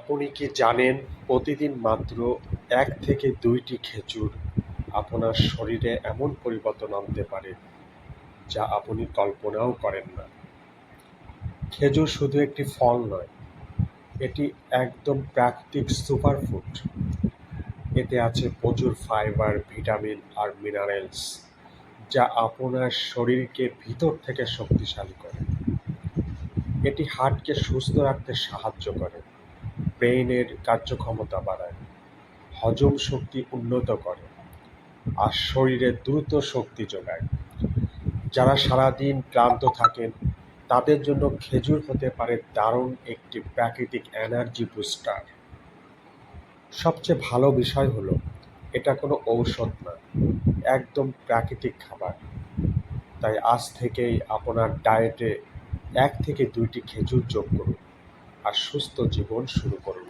আপনি কি জানেন প্রতিদিন মাত্র ১ থেকে ২টি খেজুর আপনার শরীরে এমন পরিবর্তন আনতে পারে যা আপনি কল্পনাও করেন না। খেজুর শুধু একটি ফল নয়, এটি একদম প্রাকৃতিক সুপারফুড। এতে আছে প্রচুর ফাইবার, ভিটামিন আর মিনারেলস যা আপনার শরীরকে ভিতর থেকে শক্তিশালী করে। এটি হার্টকে সুস্থ রাখতে সাহায্য করে, ব্রেইনের কার্যক্ষমতা বাড়ায়, হজম শক্তি উন্নত করে আর শরীরে দ্রুত শক্তি যোগায়। যারা সারাদিন ক্লান্ত থাকেন তাদের জন্য খেজুর হতে পারে দারুণ একটি প্রাকৃতিক এনার্জি বুস্টার। সবচেয়ে ভালো বিষয় হলো এটা কোনো ঔষধ না, একদম প্রাকৃতিক খাবার। তাই আজ থেকেই আপনার ডায়েটে ১ থেকে ২টি খেজুর যোগ করুন আর সুস্থ জীবন শুরু করুন।